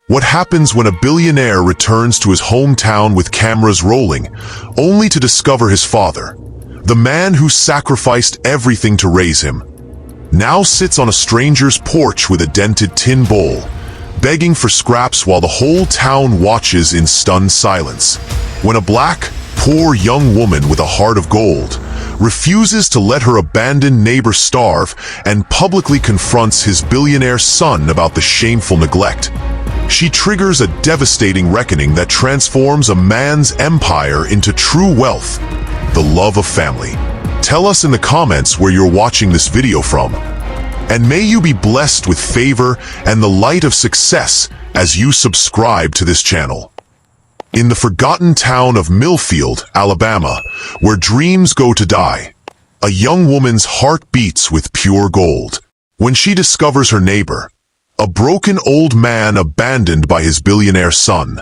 What happens when a billionaire returns to his hometown with cameras rolling, only to discover his father, the man who sacrificed everything to raise him, now sits on a stranger's porch with a dented tin bowl, begging for scraps while the whole town watches in stunned silence. When a black, poor young woman with a heart of gold refuses to let her abandoned neighbor starve and publicly confronts his billionaire son about the shameful neglect, she triggers a devastating reckoning that transforms a man's empire into true wealth, the love of family. Tell us in the comments where you're watching this video from. And may you be blessed with favor and the light of success as you subscribe to this channel. In the forgotten town of Millfield, Alabama, where dreams go to die, a young woman's heart beats with pure gold when she discovers her neighbor, a broken old man abandoned by his billionaire son.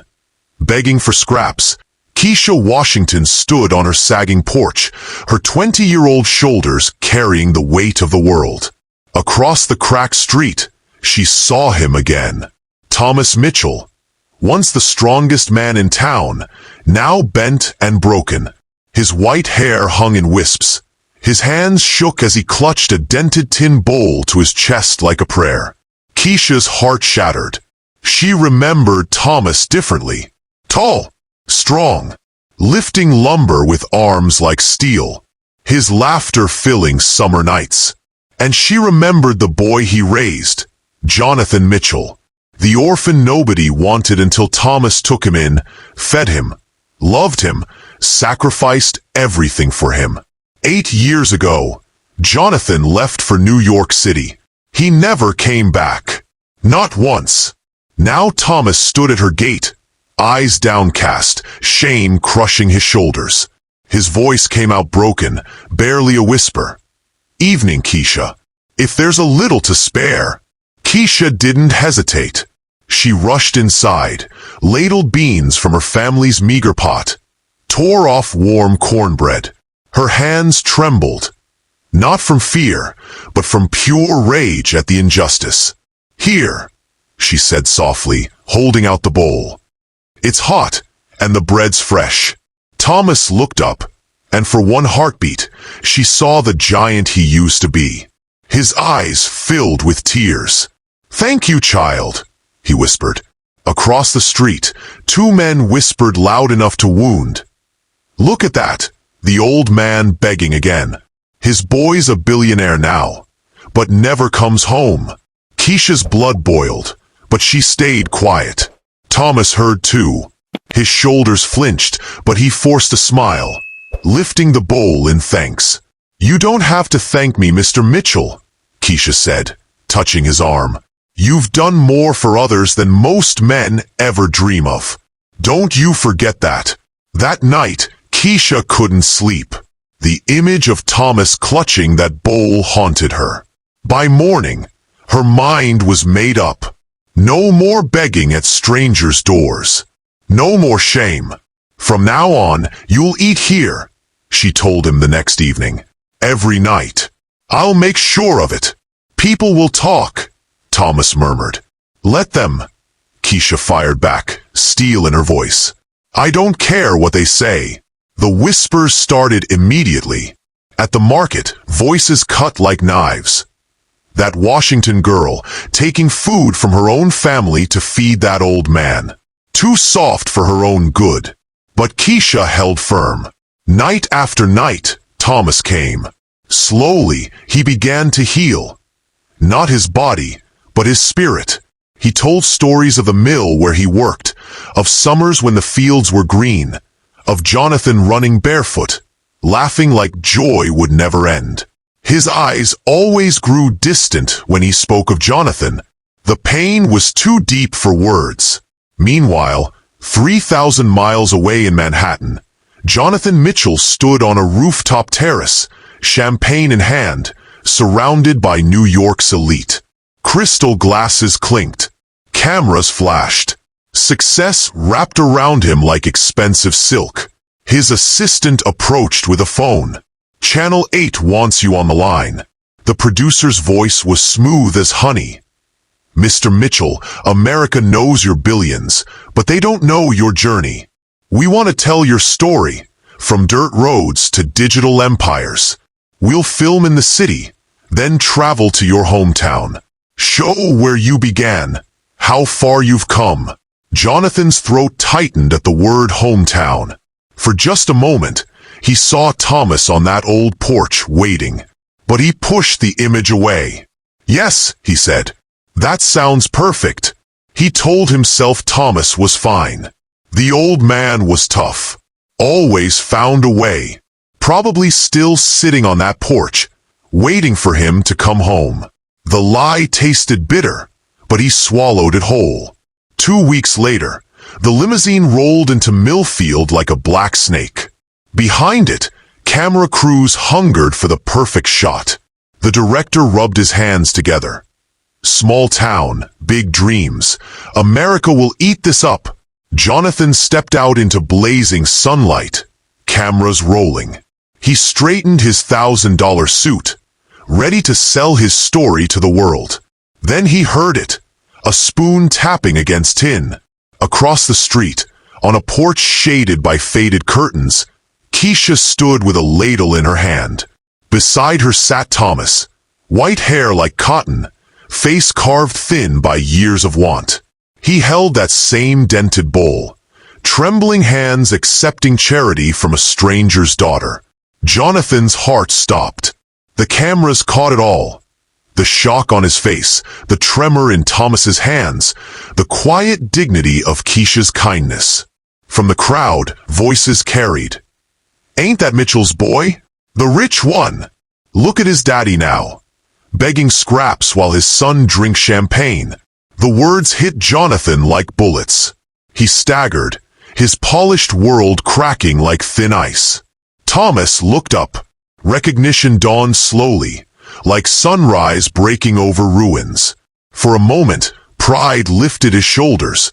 Begging for scraps, Kesha Washington stood on her sagging porch, her 20-year-old shoulders carrying the weight of the world. Across the cracked street, she saw him again. Thomas Mitchell, once the strongest man in town, now bent and broken. His white hair hung in wisps. His hands shook as he clutched a dented tin bowl to his chest like a prayer. Kesha's heart shattered. She remembered Thomas differently. Tall, strong, lifting lumber with arms like steel, his laughter filling summer nights. And she remembered the boy he raised, Jonathan Mitchell, the orphan nobody wanted until Thomas took him in, fed him, loved him, sacrificed everything for him. 8 years ago, Jonathan left for New York City. He never came back. Not once. Now Thomas stood at her gate, eyes downcast, shame crushing his shoulders. His voice came out broken, barely a whisper. "Evening, Kesha. If there's a little to spare." Kesha didn't hesitate. She rushed inside, ladled beans from her family's meager pot, tore off warm cornbread. Her hands trembled, not from fear, but from pure rage at the injustice. "Here," she said softly, holding out the bowl. "It's hot, and the bread's fresh." Thomas looked up, and for one heartbeat, she saw the giant he used to be. His eyes filled with tears. "Thank you, child," he whispered. Across the street, 2 men whispered loud enough to wound. "Look at that," the old man begging again. "His boy's a billionaire now, but never comes home." Kesha's blood boiled, but she stayed quiet. Thomas heard too. His shoulders flinched, but he forced a smile, lifting the bowl in thanks. "You don't have to thank me, Mr. Mitchell," Kesha said, touching his arm. "You've done more for others than most men ever dream of. Don't you forget that." That night, Kesha couldn't sleep. The image of Thomas clutching that bowl haunted her. By morning, her mind was made up. No more begging at strangers' doors. No more shame. "From now on, you'll eat here," she told him the next evening. "Every night. I'll make sure of it." "People will talk," Thomas murmured. "Let them," Kesha fired back, steel in her voice. "I don't care what they say." The whispers started immediately. At the market, voices cut like knives. That Washington girl, taking food from her own family to feed that old man. Too soft for her own good. But Kesha held firm. Night after night, Thomas came. Slowly, he began to heal. Not his body, but his spirit. He told stories of the mill where he worked, of summers when the fields were green, of Jonathan running barefoot, laughing like joy would never end. His eyes always grew distant when he spoke of Jonathan. The pain was too deep for words. Meanwhile, 3,000 miles away in Manhattan, Jonathan Mitchell stood on a rooftop terrace, champagne in hand, surrounded by New York's elite. Crystal glasses clinked. Cameras flashed. Success wrapped around him like expensive silk. His assistant approached with a phone. "Channel 8 wants you on the line." The producer's voice was smooth as honey. Mr. Mitchell, America knows your billions, but they don't know your journey. We want to tell your story, from dirt roads to digital empires. We'll film in the city, then travel to your hometown. Show where you began, how far you've come. Jonathan's throat tightened at the word hometown. For just a moment, he saw Thomas on that old porch waiting. But he pushed the image away. Yes, he said. That sounds perfect. He told himself Thomas was fine. The old man was tough. Always found a way. Probably still sitting on that porch, waiting for him to come home. The lie tasted bitter, but he swallowed it whole. 2 weeks later, the limousine rolled into Millfield like a black snake. Behind it, camera crews hungered for the perfect shot. The director rubbed his hands together. Small town, big dreams. America will eat this up. Jonathan stepped out into blazing sunlight, cameras rolling. He straightened his $1,000 suit, ready to sell his story to the world. Then he heard it, a spoon tapping against tin. Across the street, on a porch shaded by faded curtains, Kesha stood with a ladle in her hand. Beside her sat Thomas, white hair like cotton, face carved thin by years of want. He held that same dented bowl, trembling hands accepting charity from a stranger's daughter. Jonathan's heart stopped. The cameras caught it all. The shock on his face, the tremor in Thomas's hands, the quiet dignity of Kesha's kindness. From the crowd, voices carried. Ain't that Mitchell's boy? The rich one. Look at his daddy now, begging scraps while his son drinks champagne. The words hit Jonathan like bullets. He staggered, his polished world cracking like thin ice. Thomas looked up. Recognition dawned slowly, like sunrise breaking over ruins. For a moment, pride lifted his shoulders.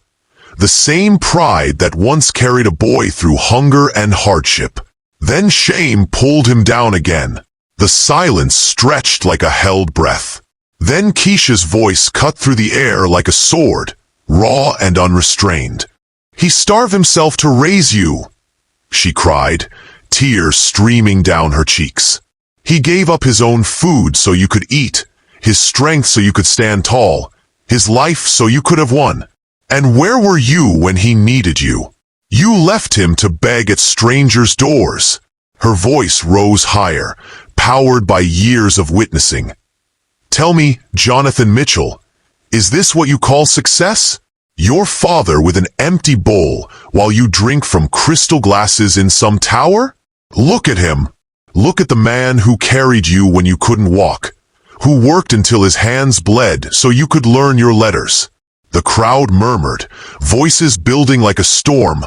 The same pride that once carried a boy through hunger and hardship. Then shame pulled him down again. The silence stretched like a held breath. Then Kesha's voice cut through the air like a sword, raw and unrestrained. He starved himself to raise you, she cried, tears streaming down her cheeks. He gave up his own food so you could eat, his strength so you could stand tall, his life so you could have won. And where were you when he needed you? You left him to beg at strangers' doors. Her voice rose higher, powered by years of witnessing. Tell me, Jonathan Mitchell, is this what you call success? Your father with an empty bowl while you drink from crystal glasses in some tower? Look at him. Look at the man who carried you when you couldn't walk, who worked until his hands bled so you could learn your letters. The crowd murmured, voices building like a storm.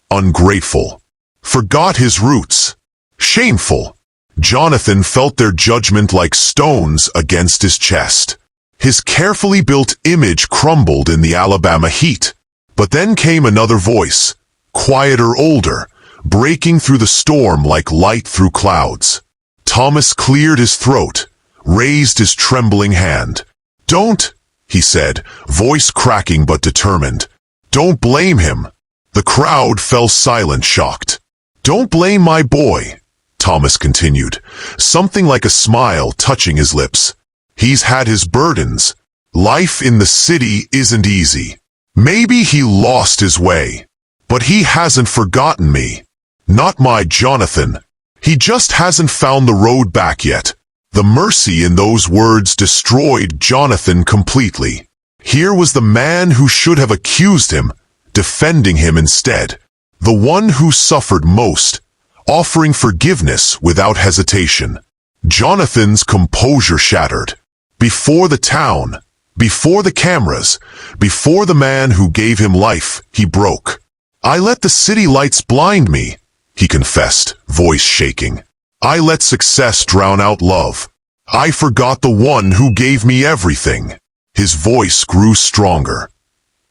Ungrateful. Forgot his roots. Shameful. Jonathan felt their judgment like stones against his chest. His carefully built image crumbled in the Alabama heat. But then came another voice, quieter, older, breaking through the storm like light through clouds. Thomas cleared his throat, raised his trembling hand. Don't, he said, voice cracking but determined. Don't blame him. The crowd fell silent, shocked. Don't blame my boy, Thomas continued, something like a smile touching his lips. He's had his burdens. Life in the city isn't easy. Maybe he lost his way. But he hasn't forgotten me. Not my Jonathan. He just hasn't found the road back yet. The mercy in those words destroyed Jonathan completely. Here was the man who should have accused him, defending him instead. The one who suffered most, offering forgiveness without hesitation. Jonathan's composure shattered. Before the town, before the cameras, before the man who gave him life, he broke. I let the city lights blind me, he confessed, voice shaking. I let success drown out love. I forgot the one who gave me everything. His voice grew stronger.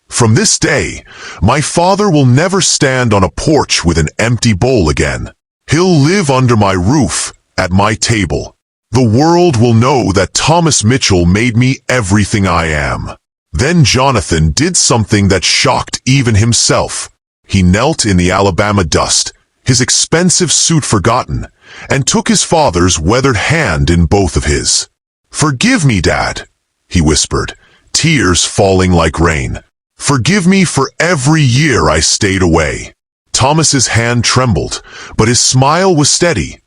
From this day, my father will never stand on a porch with an empty bowl again. He'll live under my roof, at my table. The world will know that Thomas Mitchell made me everything I am. Then Jonathan did something that shocked even himself. He knelt in the Alabama dust, his expensive suit forgotten, and took his father's weathered hand in both of his. "Forgive me, Dad," he whispered, tears falling like rain. "Forgive me for every year I stayed away." Thomas's hand trembled, but his smile was steady.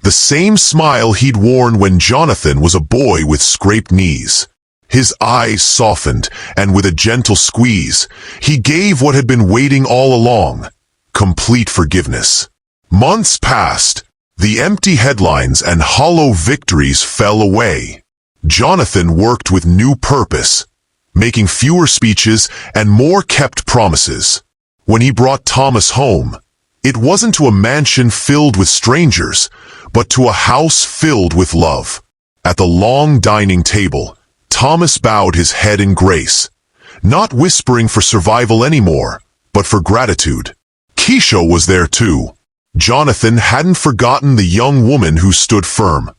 The same smile he'd worn when Jonathan was a boy with scraped knees. His eyes softened, and with a gentle squeeze, he gave what had been waiting all along: complete forgiveness. Months passed. The empty headlines and hollow victories fell away. Jonathan worked with new purpose, making fewer speeches and more kept promises. When he brought Thomas home, it wasn't to a mansion filled with strangers, but to a house filled with love. At the long dining table, Thomas bowed his head in grace, not whispering for survival anymore, but for gratitude. Kesha was there too. Jonathan hadn't forgotten the young woman who stood firm,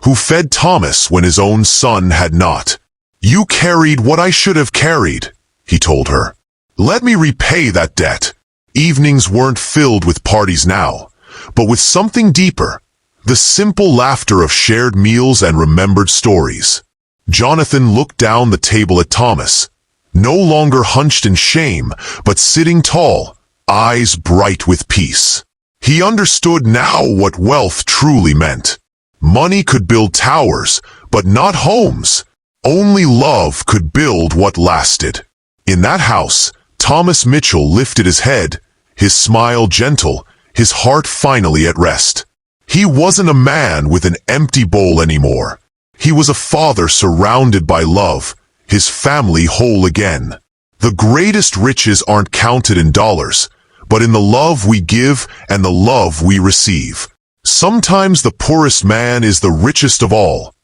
who fed Thomas when his own son had not. "You carried what I should have carried," he told her. "Let me repay that debt." Evenings weren't filled with parties now, but with something deeper: the simple laughter of shared meals and remembered stories. Jonathan looked down the table at Thomas, no longer hunched in shame, but sitting tall, eyes bright with peace. He understood now what wealth truly meant. Money could build towers, but not homes. Only love could build what lasted. In that house, Thomas Mitchell lifted his head, his smile gentle, his heart finally at rest. He wasn't a man with an empty bowl anymore. He was a father surrounded by love, his family whole again. The greatest riches aren't counted in dollars, but in the love we give and the love we receive. Sometimes the poorest man is the richest of all,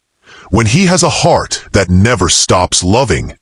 when he has a heart that never stops loving.